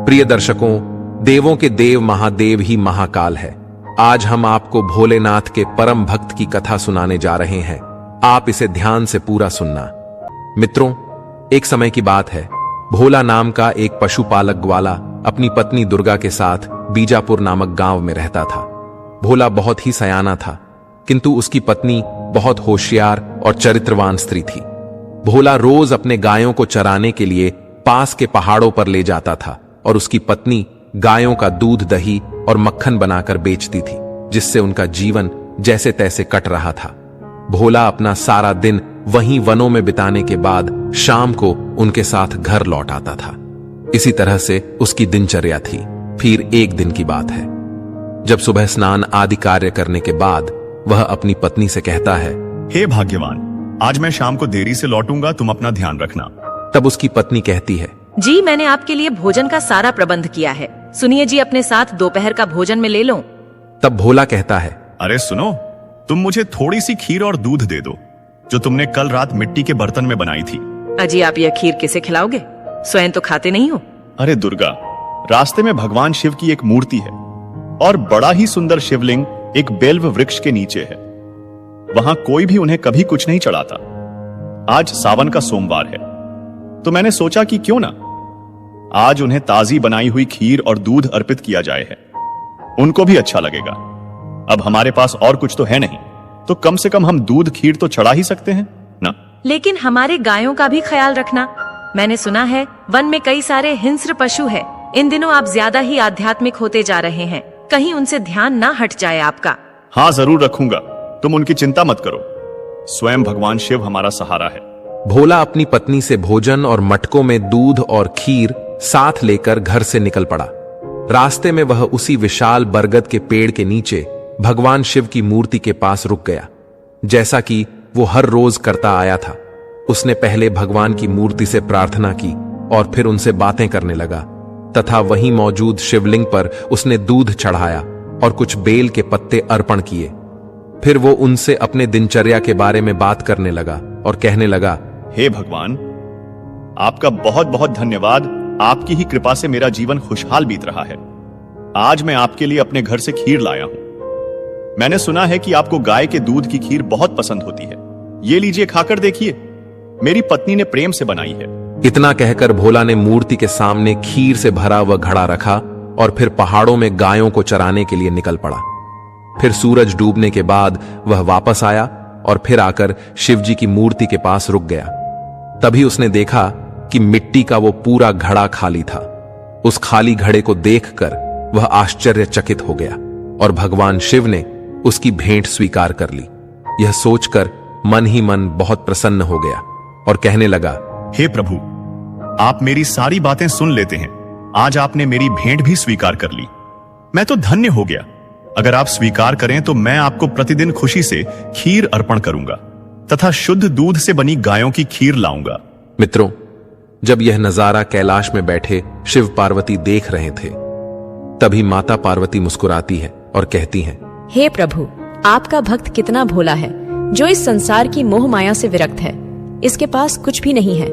प्रिय दर्शकों, देवों के देव महादेव ही महाकाल है। आज हम आपको भोलेनाथ के परम भक्त की कथा सुनाने जा रहे हैं। आप इसे ध्यान से पूरा सुनना। मित्रों, एक समय की बात है। भोला नाम का एक पशुपालक ग्वाला अपनी पत्नी दुर्गा के साथ बीजापुर नामक गांव में रहता था। भोला बहुत ही सयाना था, किंतु उसकी पत्नी बहुत होशियार और चरित्रवान स्त्री थी। भोला रोज अपने गायों को चराने के लिए पास के पहाड़ों पर ले जाता था और उसकी पत्नी गायों का दूध, दही और मक्खन बनाकर बेचती थी, जिससे उनका जीवन जैसे तैसे कट रहा था। भोला अपना सारा दिन वहीं वनों में बिताने के बाद शाम को उनके साथ घर लौट आता था। इसी तरह से उसकी दिनचर्या थी। फिर एक दिन की बात है, जब सुबह स्नान आदि कार्य करने के बाद वह अपनी पत्नी से कहता है, हे भाग्यवान, आज मैं शाम को देरी से लौटूंगा, तुम अपना ध्यान रखना। तब उसकी पत्नी कहती है, जी मैंने आपके लिए भोजन का सारा प्रबंध किया है। सुनिए जी, अपने साथ दोपहर का भोजन में ले लो। तब भोला कहता है, अरे सुनो, तुम मुझे थोड़ी सी खीर और दूध दे दो, जो तुमने कल रात मिट्टी के बर्तन में बनाई थी। अजी, आप यह खीर किसे खिलाओगे? स्वयं तो खाते नहीं हो। अरे दुर्गा, रास्ते में भगवान शिव की एक मूर्ति है और बड़ा ही सुंदर शिवलिंग एक बेल्व वृक्ष के नीचे है। वहां कोई भी उन्हें कभी कुछ नहीं चढ़ाता। आज सावन का सोमवार है, तो मैंने सोचा कि क्यों ना आज उन्हें ताजी बनाई हुई खीर और दूध अर्पित किया जाए है। उनको भी अच्छा लगेगा। अब हमारे पास और कुछ तो है नहीं, तो कम से कम हम दूध खीर तो चढ़ा ही सकते हैं ना। लेकिन हमारे गायों का भी ख्याल रखना। मैंने सुना है वन में कई सारे हिंस्र पशु है। इन दिनों आप ज्यादा ही आध्यात्मिक होते जा रहे हैं, कहीं उनसे ध्यान ना हट जाए आपका। हाँ, जरूर रखूंगा, तुम उनकी चिंता मत करो। स्वयं भगवान शिव हमारा सहारा है। भोला अपनी पत्नी से भोजन और मटकों में दूध और खीर साथ लेकर घर से निकल पड़ा। रास्ते में वह उसी विशाल बरगद के पेड़ के नीचे भगवान शिव की मूर्ति के पास रुक गया, जैसा कि वो हर रोज करता आया था। उसने पहले भगवान की मूर्ति से प्रार्थना की और फिर उनसे बातें करने लगा तथा वहीं मौजूद शिवलिंग पर उसने दूध चढ़ाया और कुछ बेल के पत्ते अर्पण किए। फिर वो उनसे अपने दिनचर्या के बारे में बात करने लगा और कहने लगा, हे भगवान, आपका बहुत बहुत धन्यवाद। आपकी ही कृपा से मेरा जीवन खुशहाल बीत रहा है। आज मैं आपके लिए अपने घर से खीर लाया हूं। मैंने सुना है कि आपको गाय के दूध की खीर बहुत पसंद होती है। ये लीजिए, खाकर देखिए, मेरी पत्नी ने प्रेम से बनाई है। इतना कहकर भोला ने मूर्ति के सामने खीर से भरा वह घड़ा रखा और फिर पहाड़ों में गायों को चराने के लिए निकल पड़ा। फिर सूरज डूबने के बाद वह वापस आया और फिर आकर शिवजी की मूर्ति के पास रुक गया। तभी उसने देखा कि मिट्टी का वो पूरा घड़ा खाली था। उस खाली घड़े को देखकर वह आश्चर्यचकित हो गया और भगवान शिव ने उसकी भेंट स्वीकार कर ली। यह सोचकर मन ही मन बहुत प्रसन्न हो गया और कहने लगा, हे प्रभु, आप मेरी सारी बातें सुन लेते हैं। आज आपने मेरी भेंट भी स्वीकार कर ली। मैं तो धन्य हो गया। अगर आप स्वीकार करें तो मैं आपको प्रतिदिन खुशी से खीर अर्पण करूंगा तथा शुद्ध दूध से बनी गायों की खीर लाऊंगा। मित्रों, जब यह नजारा कैलाश में बैठे शिव पार्वती देख रहे थे, तभी माता पार्वती मुस्कुराती है और कहती हैं, हे प्रभु, आपका भक्त कितना भोला है, जो इस संसार की मोह माया से विरक्त है। इसके पास कुछ भी नहीं है,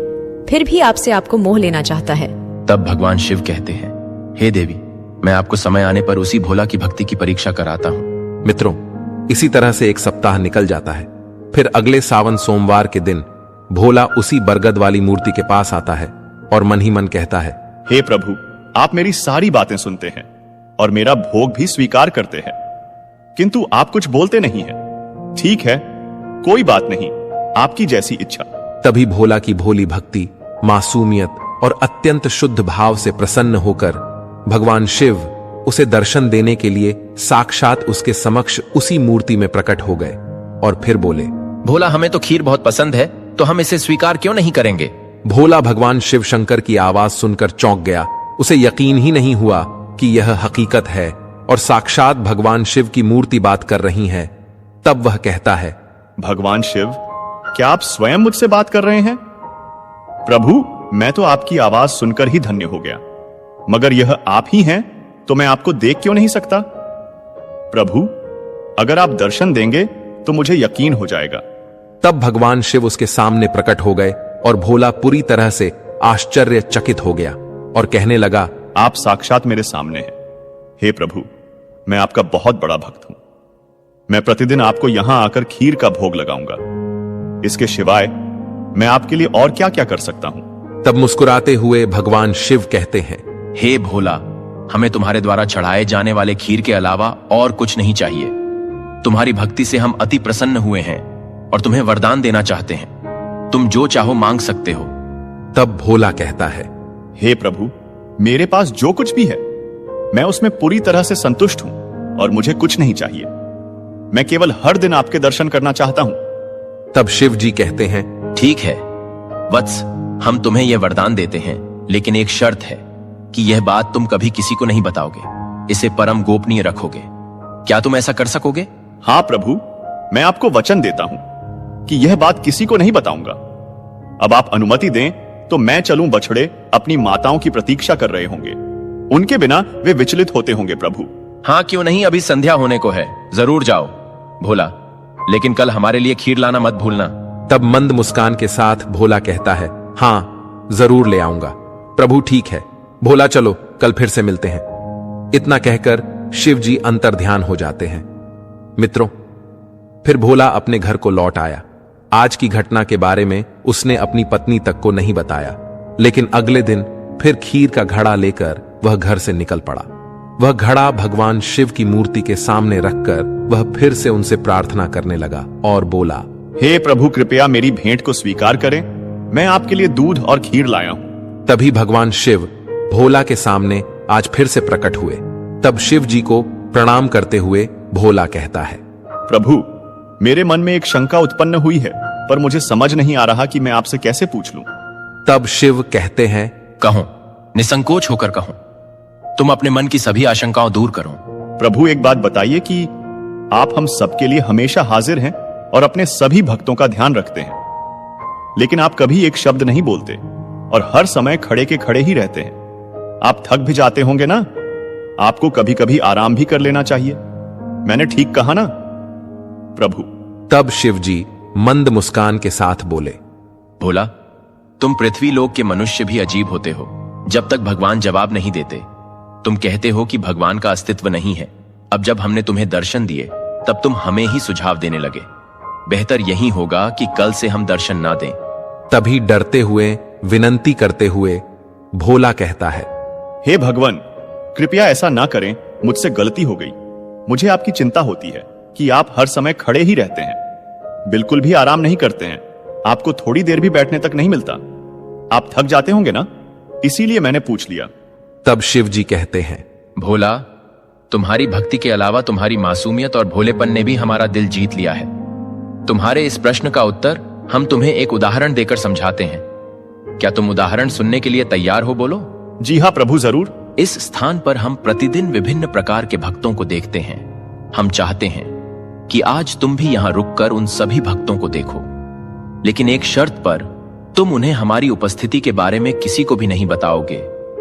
फिर भी आपसे आपको मोह लेना चाहता है। तब भगवान शिव कहते हैं, हे देवी, मैं आपको समय आने पर उसी भोला की भक्ति की परीक्षा कराता हूँ। मित्रों, इसी तरह से एक सप्ताह निकल जाता है। फिर अगले सावन सोमवार के दिन भोला उसी बरगद वाली मूर्ति के पास आता है और मन ही मन कहता है, हे प्रभु, आप मेरी सारी बातें सुनते हैं और मेरा भोग भी स्वीकार करते हैं, किंतु आप कुछ बोलते नहीं हैं। ठीक है, कोई बात नहीं, आपकी जैसी इच्छा। तभी भोला की भोली भक्ति, मासूमियत और अत्यंत शुद्ध भाव से प्रसन्न होकर भगवान शिव उसे दर्शन देने के लिए साक्षात उसके समक्ष उसी मूर्ति में प्रकट हो गए और फिर बोले, भोला, हमें तो खीर बहुत पसंद है, तो हम इसे स्वीकार क्यों नहीं करेंगे? भोला भगवान शिव शंकर की आवाज सुनकर चौंक गया। उसे यकीन ही नहीं हुआ कि यह हकीकत है और साक्षात भगवान शिव की मूर्ति बात कर रही है। तब वह कहता है, भगवान शिव, क्या आप स्वयं मुझसे बात कर रहे हैं? प्रभु, मैं तो आपकी आवाज सुनकर ही धन्य हो गया, मगर यह आप ही हैं, तो मैं आपको देख क्यों नहीं सकता? प्रभु, अगर आप दर्शन देंगे तो मुझे यकीन हो जाएगा। तब भगवान शिव उसके सामने प्रकट हो गए और भोला पूरी तरह से आश्चर्यचकित हो गया और कहने लगा, आप साक्षात मेरे सामने हैं। हे प्रभु, मैं आपका बहुत बड़ा भक्त हूं। मैं प्रतिदिन आपको यहां आकर खीर का भोग लगाऊंगा। इसके सिवाय मैं आपके लिए और क्या क्या कर सकता हूं? तब मुस्कुराते हुए भगवान शिव कहते हैं, हे भोला, हमें तुम्हारे द्वारा चढ़ाए जाने वाले खीर के अलावा और कुछ नहीं चाहिए। तुम्हारी भक्ति से हम अति प्रसन्न हुए हैं और तुम्हें वरदान देना चाहते हैं। तुम जो चाहो मांग सकते हो। तब भोला कहता है, हे प्रभु, मेरे पास जो कुछ भी है मैं उसमें पूरी तरह से संतुष्ट हूं और मुझे कुछ नहीं चाहिए। मैं केवल हर दिन आपके दर्शन करना चाहता हूं। तब शिव जी कहते हैं, ठीक है वत्स, हम तुम्हें यह वरदान देते हैं, लेकिन एक शर्त है कि यह बात तुम कभी किसी को नहीं बताओगे। इसे परम गोपनीय रखोगे। क्या तुम ऐसा कर सकोगे? हां प्रभु, मैं आपको वचन देता हूं कि यह बात किसी को नहीं बताऊंगा। अब आप अनुमति दें तो मैं चलूं। बछड़े अपनी माताओं की प्रतीक्षा कर रहे होंगे। उनके बिना वे विचलित होते होंगे प्रभु। हाँ क्यों नहीं, अभी संध्या होने को है। जरूर जाओ भोला, लेकिन कल हमारे लिए खीर लाना मत भूलना। तब मंद मुस्कान के साथ भोला कहता है, हाँ जरूर ले आऊंगा प्रभु। ठीक है भोला, चलो कल फिर से मिलते हैं। इतना कहकर शिव जी अंतर्ध्यान हो जाते हैं। मित्रों, फिर भोला अपने घर को लौट आया। आज की घटना के बारे में उसने अपनी पत्नी तक को नहीं बताया, लेकिन अगले दिन फिर खीर का घड़ा लेकर वह घर से निकल पड़ा। वह घड़ा भगवान शिव की मूर्ति के सामने रखकर वह फिर से उनसे प्रार्थना करने लगा और बोला, हे प्रभु, कृपया मेरी भेंट को स्वीकार करें। मैं आपके लिए दूध और खीर लाया हूं। तभी भगवान शिव भोला के सामने आज फिर से प्रकट हुए। तब शिव जी को प्रणाम करते हुए भोला कहता है, प्रभु, मेरे मन में एक शंका उत्पन्न हुई है, पर मुझे समझ नहीं आ रहा कि मैं आपसे कैसे पूछ लूं। तब शिव कहते हैं, कहो, निसंकोच होकर कहो। तुम अपने मन की सभी आशंकाओं दूर करो। प्रभु, एक बात बताइए कि आप हम सबके लिए हमेशा हाजिर हैं और अपने सभी भक्तों का ध्यान रखते हैं, लेकिन आप कभी एक शब्द नहीं बोलते और हर समय खड़े के खड़े ही रहते हैं। आप थक भी जाते होंगे ना? आपको कभी कभी आराम भी कर लेना चाहिए। मैंने ठीक कहा ना प्रभु? तब शिव जी मंद मुस्कान के साथ बोले, भोला, तुम पृथ्वी लोक के मनुष्य भी अजीब होते हो। जब तक भगवान जवाब नहीं देते, तुम कहते हो कि भगवान का अस्तित्व नहीं है। अब जब हमने तुम्हें दर्शन दिए, तब तुम हमें ही सुझाव देने लगे। बेहतर यही होगा कि कल से हम दर्शन ना दें। तभी डरते हुए, विनंती करते हुए भोला कहता है, हे भगवान, कृपया ऐसा ना करें। मुझसे गलती हो गई। मुझे आपकी चिंता होती है कि आप हर समय खड़े ही रहते हैं, बिल्कुल भी आराम नहीं करते हैं। आपको थोड़ी देर भी बैठने तक नहीं मिलता। आप थक जाते होंगे ना, इसीलिए मैंने पूछ लिया। तब शिव जी कहते हैं, भोला, तुम्हारी भक्ति के अलावा तुम्हारी मासूमियत और भोलेपन ने भी हमारा दिल जीत लिया है। तुम्हारे इस प्रश्न का उत्तर हम तुम्हें एक उदाहरण देकर समझाते हैं। क्या तुम उदाहरण सुनने के लिए तैयार हो? बोलो। जी हाँ प्रभु, जरूर। इस स्थान पर हम प्रतिदिन विभिन्न प्रकार के भक्तों को देखते हैं। हम चाहते हैं कि आज तुम भी यहां रुककर उन सभी भक्तों को देखो, लेकिन एक शर्त पर। तुम उन्हें हमारी उपस्थिति के बारे में किसी को भी नहीं बताओगे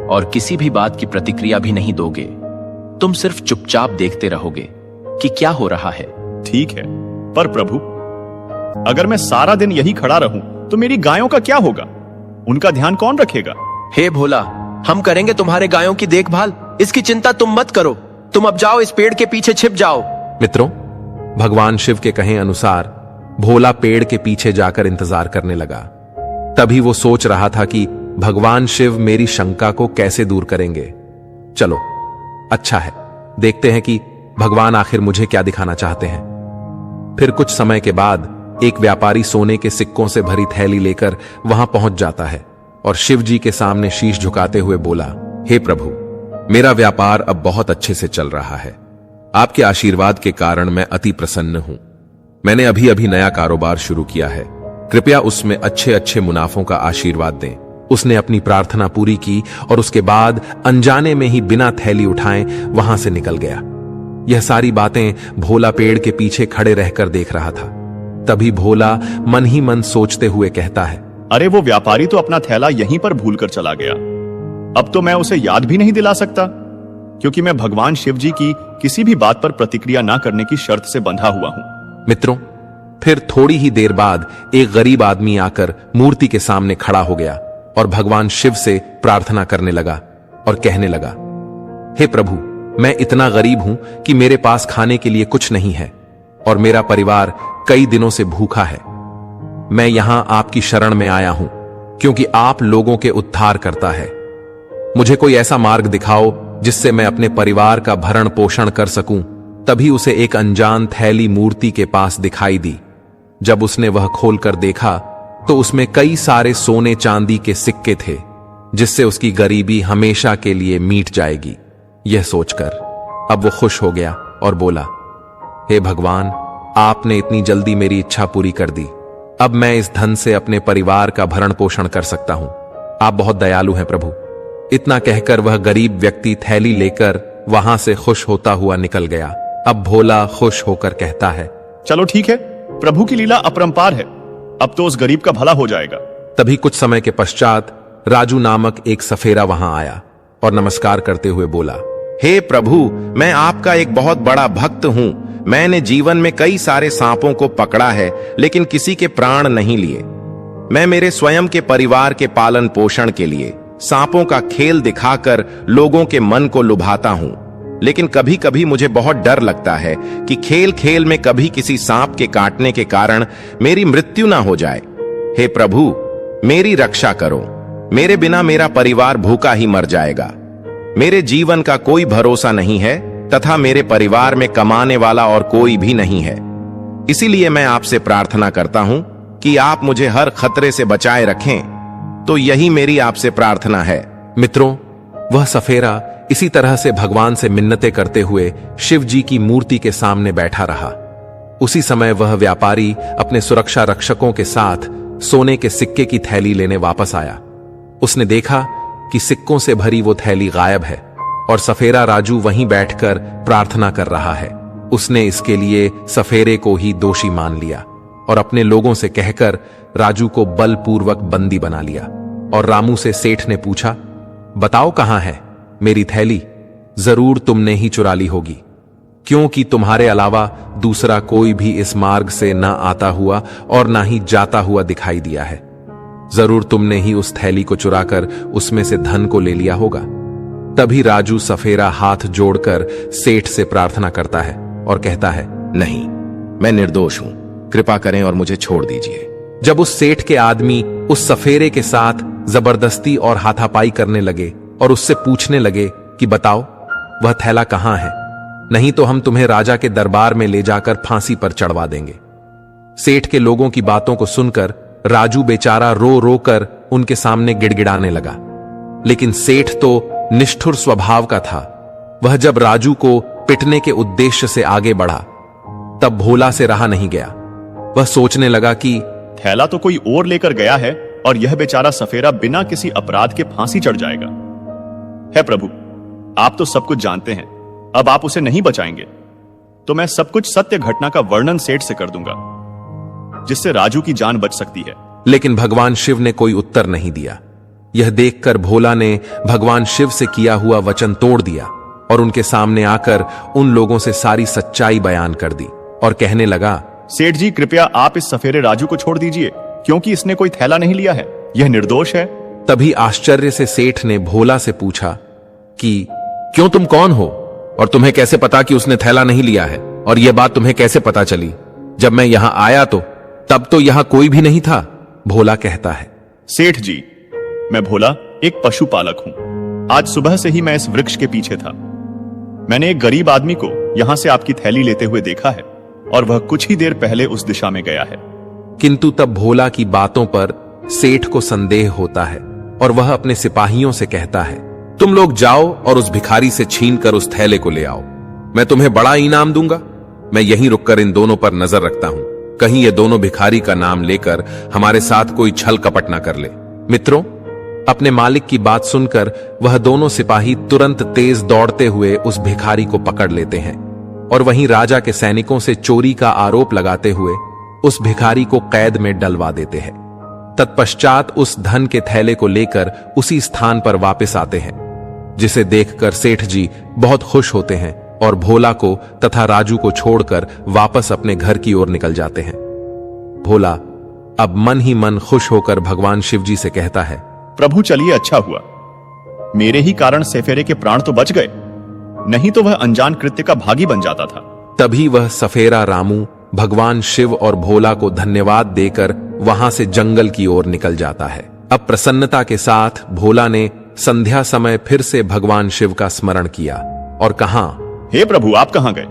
और किसी भी बात की प्रतिक्रिया भी नहीं दोगे। तुम सिर्फ चुपचाप देखते रहोगे कि क्या हो रहा है। ठीक है, पर प्रभु, अगर मैं सारा दिन यही खड़ा रहूं तो मेरी गायों का क्या होगा? उनका ध्यान कौन रखेगा? हे भोला, हम करेंगे तुम्हारे गायों की देखभाल। इसकी चिंता तुम मत करो। तुम अब जाओ, इस पेड़ के पीछे छिप जाओ। मित्रों, भगवान शिव के कहे अनुसार भोला पेड़ के पीछे जाकर इंतजार करने लगा। तभी वो सोच रहा था कि भगवान शिव मेरी शंका को कैसे दूर करेंगे। चलो, अच्छा है, देखते हैं कि भगवान आखिर मुझे क्या दिखाना चाहते हैं। फिर कुछ समय के बाद एक व्यापारी सोने के सिक्कों से भरी थैली लेकर वहां पहुंच जाता है और शिव जी के सामने शीश झुकाते हुए बोला, हे प्रभु, मेरा व्यापार अब बहुत अच्छे से चल रहा है। आपके आशीर्वाद के कारण मैं अति प्रसन्न हूं। मैंने अभी अभी नया कारोबार शुरू किया है। कृपया उसमें अच्छे अच्छे मुनाफों का आशीर्वाद दें। उसने अपनी प्रार्थना पूरी की और उसके बाद अनजाने में ही बिना थैली उठाए वहां से निकल गया। यह सारी बातें भोला पेड़ के पीछे खड़े रहकर देख रहा था। तभी भोला मन ही मन सोचते हुए कहता है, अरे वो व्यापारी तो अपना थैला यहीं पर भूलकर चला गया। अब तो मैं उसे याद भी नहीं दिला सकता, क्योंकि मैं भगवान शिव जी की किसी भी बात पर प्रतिक्रिया ना करने की शर्त से बंधा हुआ हूं। मित्रों, फिर थोड़ी ही देर बाद एक गरीब आदमी आकर मूर्ति के सामने खड़ा हो गया और भगवान शिव से प्रार्थना करने लगा, और कहने लगा, हे प्रभु, मैं इतना गरीब हूं कि मेरे पास खाने के लिए कुछ नहीं है और मेरा परिवार कई दिनों से भूखा है। मैं यहां आपकी शरण में आया हूं क्योंकि आप लोगों के उद्धार करता है। मुझे कोई ऐसा मार्ग दिखाओ जिससे मैं अपने परिवार का भरण पोषण कर सकूं। तभी उसे एक अनजान थैली मूर्ति के पास दिखाई दी। जब उसने वह खोलकर देखा तो उसमें कई सारे सोने चांदी के सिक्के थे, जिससे उसकी गरीबी हमेशा के लिए मिट जाएगी। यह सोचकर अब वो खुश हो गया और बोला, हे भगवान, आपने इतनी जल्दी मेरी इच्छा पूरी कर दी। अब मैं इस धन से अपने परिवार का भरण पोषण कर सकता हूं। आप बहुत दयालु हैं प्रभु। इतना कहकर वह गरीब व्यक्ति थैली लेकर वहां से खुश होता हुआ निकल गया। अब भोला खुश होकर कहता है, चलो ठीक है, प्रभु की लीला अपरंपार है। अब तो उस गरीब का भला हो जाएगा। तभी कुछ समय के पश्चात राजू नामक एक सफेरा वहां आया और नमस्कार करते हुए बोला, हे प्रभु, मैं आपका एक बहुत बड़ा भक्त हूं। मैंने जीवन में कई सारे सांपों को पकड़ा है, लेकिन किसी के प्राण नहीं लिए। मैं मेरे स्वयं के परिवार के पालन पोषण के लिए सांपों का खेल दिखाकर लोगों के मन को लुभाता हूं, लेकिन कभी कभी मुझे बहुत डर लगता है कि खेल खेल में कभी किसी सांप के काटने के कारण मेरी मृत्यु ना हो जाए। हे प्रभु, मेरी रक्षा करो। मेरे बिना मेरा परिवार भूखा ही मर जाएगा। मेरे जीवन का कोई भरोसा नहीं है तथा मेरे परिवार में कमाने वाला और कोई भी नहीं है। इसीलिए मैं आपसे प्रार्थना करता हूं कि आप मुझे हर खतरे से बचाए रखें। तो यही मेरी आपसे प्रार्थना है। मित्रों, वह सफेरा इसी तरह से भगवान से मिन्नतें करते हुए शिव जी की मूर्ति के सामने बैठा रहा। उसी समय वह व्यापारी अपने सुरक्षा रक्षकों के साथ सोने के सिक्के की थैली लेने वापस आया। उसने देखा कि सिक्कों से भरी वो थैली गायब है और सफेरा राजू वहीं बैठकर प्रार्थना कर रहा है। उसने इसके लिए सफेरे को ही दोषी मान लिया और अपने लोगों से कहकर राजू को बलपूर्वक बंदी बना लिया। और रामू से सेठ ने पूछा, बताओ कहां है मेरी थैली? जरूर तुमने ही चुरा ली होगी, क्योंकि तुम्हारे अलावा दूसरा कोई भी इस मार्ग से ना आता हुआ और ना ही जाता हुआ दिखाई दिया है। जरूर तुमने ही उस थैली को चुराकर उसमें से धन को ले लिया होगा। तभी राजू सफेरा हाथ जोड़कर सेठ से प्रार्थना करता है और कहता है, नहीं, मैं निर्दोष हूं। कृपा करें और मुझे छोड़ दीजिए। जब उस सेठ के आदमी उस सफेरे के साथ जबरदस्ती और हाथापाई करने लगे और उससे पूछने लगे कि बताओ वह थैला कहां है, नहीं तो हम तुम्हें राजा के दरबार में ले जाकर फांसी पर चढ़वा देंगे। सेठ के लोगों की बातों को सुनकर राजू बेचारा रो रो कर उनके सामने गिड़गिड़ाने लगा। लेकिन सेठ तो निष्ठुर स्वभाव का था। वह जब राजू को पिटने के उद्देश्य से आगे बढ़ा तब भोला से रहा नहीं गया। वह सोचने लगा कि थैला तो कोई और लेकर गया है और यह बेचारा सफेरा बिना किसी अपराध के फांसी चढ़ जाएगा। है प्रभु, आप तो सब कुछ जानते हैं। अब आप उसे नहीं बचाएंगे तो मैं सब कुछ सत्य घटना का वर्णन सेठ से कर दूंगा, जिससे राजू की जान बच सकती है। लेकिन भगवान शिव ने कोई उत्तर नहीं दिया। यह देखकर भोला ने भगवान शिव से किया हुआ वचन तोड़ दिया और उनके सामने आकर उन लोगों से सारी सच्चाई बयान कर दी और कहने लगा, सेठ जी, कृपया आप इस सफेरे राजू को छोड़ दीजिए, क्योंकि इसने कोई थैला नहीं लिया है। यह निर्दोष है। तभी आश्चर्य से सेठ ने भोला से पूछा कि क्यों, तुम कौन हो और तुम्हें कैसे पता कि उसने थैला नहीं लिया है? और यह बात तुम्हें कैसे पता चली? जब मैं यहां आया तब तो यहां कोई भी नहीं था। भोला कहता है, सेठ जी, मैं भोला एक पशुपालक हूं। आज सुबह से ही मैं इस वृक्ष के पीछे था। मैंने एक गरीब आदमी को यहां से आपकी थैली लेते हुए देखा है और वह कुछ ही देर पहले उस दिशा में गया है। किंतु तब भोला की बातों पर सेठ को संदेह होता है और वह अपने सिपाहियों से कहता है, तुम लोग जाओ और उस भिखारी से छीनकर उस थैले को ले आओ। मैं तुम्हें बड़ा इनाम दूंगा। मैं यहीं रुककर इन दोनों पर नजर रखता हूं, कहीं ये दोनों भिखारी का नाम लेकर हमारे साथ कोई छल कपट ना कर ले। मित्रों, अपने मालिक की बात सुनकर वह दोनों सिपाही तुरंत तेज दौड़ते हुए उस भिखारी को पकड़ लेते हैं और वहीं राजा के सैनिकों से चोरी का आरोप लगाते हुए उस भिखारी को कैद में डलवा देते हैं। तत्पश्चात उस धन के थैले को लेकर उसी स्थान पर वापस आते हैं, जिसे देखकर सेठ जी बहुत खुश होते हैं और भोला को तथा राजू को छोड़कर वापस अपने घर की ओर निकल जाते हैं। भोला अब मन ही मन खुश होकर भगवान शिव जी से कहता है, प्रभु, चलिए, अच्छा हुआ। मेरे ही कारण सफेरे के प्राण तो बच गए, नहीं तो वह अनजान कृत्य का भागी बन जाता था। तभी वह सफेरा रामू भगवान शिव और भोला को धन्यवाद देकर वहां से जंगल की ओर निकल जाता है। अब प्रसन्नता के साथ भोला ने संध्या समय फिर से भगवान शिव का स्मरण किया और कहा, हे प्रभु, आप कहां गए?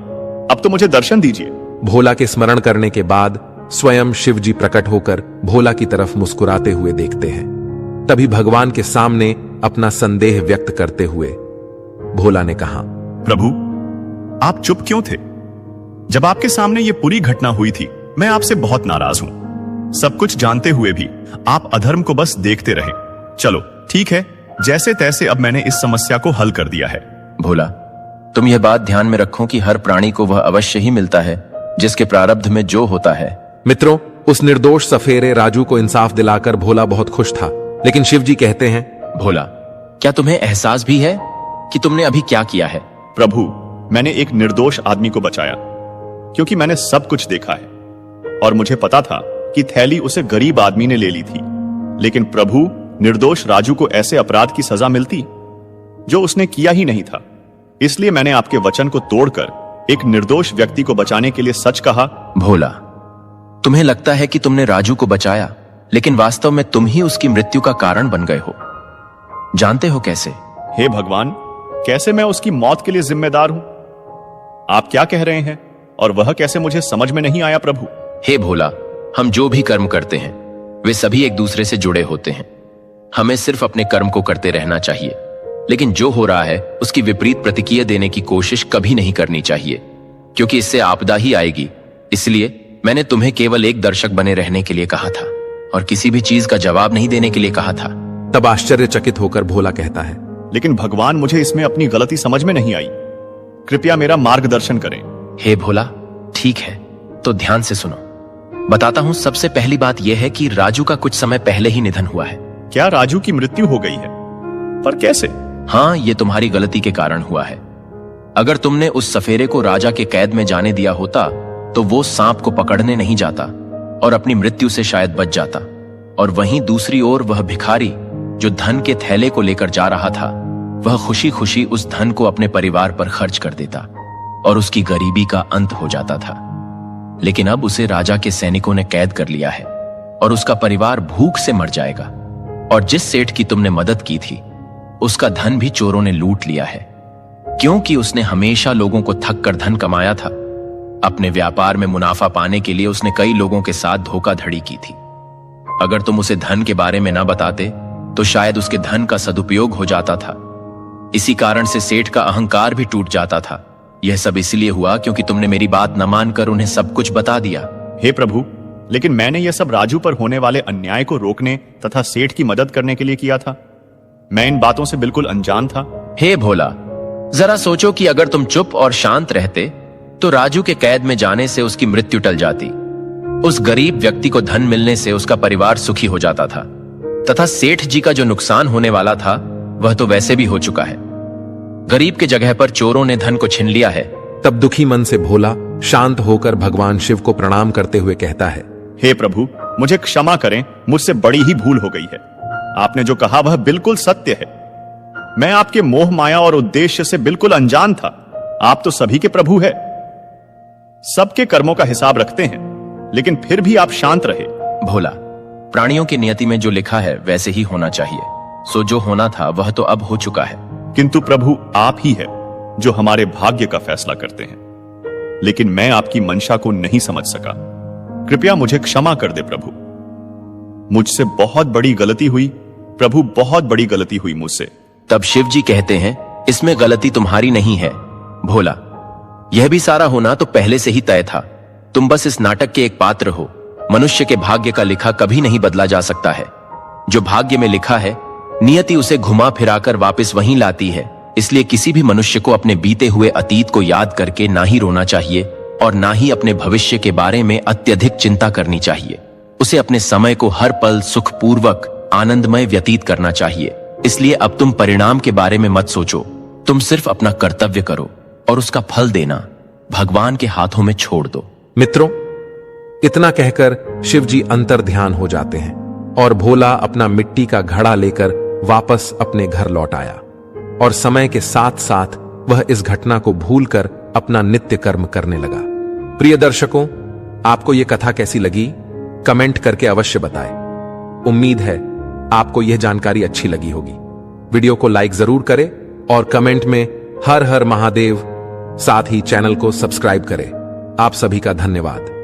अब तो मुझे दर्शन दीजिए। भोला के स्मरण करने के बाद स्वयं शिव जी प्रकट होकर भोला की तरफ मुस्कुराते हुए देखते हैं। तभी भगवान के सामने अपना संदेह व्यक्त करते हुए भोला ने कहा, प्रभु, आप चुप क्यों थे? जब आपके सामने ये पूरी घटना हुई थी, मैं आपसे बहुत नाराज हूं। सब कुछ जानते हुए भी आप अधर्म को बस देखते रहे। चलो ठीक है, जैसे तैसे अब मैंने इस समस्या को हल कर दिया है। भोला, तुम यह बात ध्यान में रखो कि हर प्राणी को वह अवश्य ही मिलता है जिसके प्रारब्ध में जो होता है। मित्रों, उस निर्दोष सफेरे राजू को इंसाफ दिलाकर भोला बहुत खुश था, लेकिन शिव जी कहते हैं, भोला, क्या तुम्हें एहसास भी है कि तुमने अभी क्या किया है? प्रभु, मैंने एक निर्दोष आदमी को बचाया क्योंकि मैंने सब कुछ देखा है और मुझे पता था कि थैली उसे गरीब आदमी ने ले ली थी। लेकिन प्रभु, निर्दोष राजू को ऐसे अपराध की सजा मिलती जो उसने किया ही नहीं था। इसलिए मैंने आपके वचन को तोड़कर एक निर्दोष व्यक्ति को बचाने के लिए सच कहा। भोला, तुम्हें लगता है कि तुमने राजू को बचाया, लेकिन वास्तव में तुम ही उसकी मृत्यु का कारण बन गए हो। जानते हो कैसे? हे भगवान, कैसे मैं उसकी मौत के लिए जिम्मेदार हूं? आप क्या कह रहे हैं और वह कैसे मुझे समझ में नहीं आया प्रभु। हे भोला, हम जो भी कर्म करते हैं वे सभी एक दूसरे से जुड़े होते हैं। हमें सिर्फ अपने कर्म को करते रहना चाहिए, लेकिन जो हो रहा है उसकी विपरीत प्रतिक्रिया देने की कोशिश कभी नहीं करनी चाहिए, क्योंकि इससे आपदा ही आएगी। इसलिए मैंने तुम्हें केवल एक दर्शक बने रहने के लिए कहा था और किसी भी चीज का जवाब नहीं देने के लिए कहा था। तब आश्चर्यचकित होकर भोला कहता है, लेकिन भगवान, मुझे इसमें अपनी गलती समझ में नहीं आई। कृपया मेरा मार्गदर्शन करें। हे भोला, ठीक है, तो ध्यान से सुनो। बताता हूं। सबसे पहली बात यह है कि राजू का कुछ समय पहले ही निधन हुआ है। क्या राजू की मृत्यु हो गई है? पर कैसे? हाँ, ये तुम्हारी गलती के कारण हुआ है। अगर तुमने उस सफेरे को राजा के कैद में जाने दिया होता तो वो सांप को पकड़ने नहीं जाता और अपनी मृत्यु से शायद बच जाता। और वहीं दूसरी ओर वह भिखारी जो धन के थैले को लेकर जा रहा था, वह खुशी खुशी उस धन को अपने परिवार पर खर्च कर देता और उसकी गरीबी का अंत हो जाता था। लेकिन अब उसे राजा के सैनिकों ने कैद कर लिया है और उसका परिवार भूख से मर जाएगा। और जिस सेठ की तुमने मदद की थी, उसका धन भी चोरों ने लूट लिया है, क्योंकि उसने हमेशा लोगों को ठग कर धन कमाया था। अपने व्यापार में मुनाफा पाने के लिए उसने कई लोगों के साथ धोखाधड़ी की थी। अगर तुम उसे धन के बारे में ना बताते तो शायद उसके धन का सदुपयोग हो जाता था। इसी कारण से सेठ का अहंकार भी टूट जाता था। यह सब इसलिए हुआ क्योंकि तुमने मेरी बात न मानकर उन्हें सब कुछ बता दिया। हे प्रभु, लेकिन मैंने यह सब राजू पर होने वाले अन्याय को रोकने तथा सेठ की मदद करने के लिए किया था। मैं इन बातों से बिल्कुल अनजान था। हे भोला, जरा सोचो कि अगर तुम चुप और शांत रहते तो राजू के कैद में जाने से उसकी मृत्यु टल जाती। उस गरीब व्यक्ति को धन मिलने से उसका परिवार सुखी हो जाता था तथा सेठ जी का जो नुकसान होने वाला था वह तो वैसे भी हो चुका है। गरीब के जगह पर चोरों ने धन को छीन लिया है। तब दुखी मन से भोला शांत होकर भगवान शिव को प्रणाम करते हुए कहता है, हे प्रभु, मुझे क्षमा करें, मुझसे बड़ी ही भूल हो गई है। आपने जो कहा वह बिल्कुल सत्य है। मैं आपके मोह माया और उद्देश्य से बिल्कुल अनजान था। आप तो सभी के प्रभु है, सबके कर्मों का हिसाब रखते हैं, लेकिन फिर भी आप शांत रहे। भोला, प्राणियों की नियति में जो लिखा है वैसे ही होना चाहिए। सो जो होना था वह तो अब हो चुका है। किंतु प्रभु, आप ही है जो हमारे भाग्य का फैसला करते हैं। लेकिन मैं आपकी मंशा को नहीं समझ सका। कृपया मुझे क्षमा कर दे प्रभु। मुझसे बहुत बड़ी गलती हुई प्रभु, बहुत बड़ी गलती हुई मुझसे। तब शिव जी कहते हैं, इसमें गलती तुम्हारी नहीं है भोला। यह भी सारा होना तो पहले से ही तय था। तुम बस इस नाटक के एक पात्र हो। मनुष्य के भाग्य का लिखा कभी नहीं बदला जा सकता है। जो भाग्य में लिखा है, नियति उसे घुमा फिराकर वापस वहीं लाती है। इसलिए किसी भी मनुष्य को अपने बीते हुए अतीत को याद करके ना ही रोना चाहिए और ना ही अपने भविष्य के बारे में अत्यधिक चिंता करनी चाहिए। उसे अपने समय को हर पल सुखपूर्वक आनंदमय व्यतीत करना चाहिए। इसलिए अब तुम परिणाम के बारे में मत सोचो। तुम सिर्फ अपना कर्तव्य करो और उसका फल देना भगवान के हाथों में छोड़ दो। मित्रों, इतना कहकर शिव जी अंतर ध्यान हो जाते हैं और भोला अपना मिट्टी का घड़ा लेकर वापस अपने घर लौट आया। और समय के साथ साथ वह इस घटना को भूलकर अपना नित्य कर्म करने लगा। प्रिय दर्शकों, आपको यह कथा कैसी लगी? कमेंट करके अवश्य बताएं। उम्मीद है आपको यह जानकारी अच्छी लगी होगी। वीडियो को लाइक जरूर करें और कमेंट में हर हर महादेव, साथ ही चैनल को सब्सक्राइब करें। आप सभी का धन्यवाद।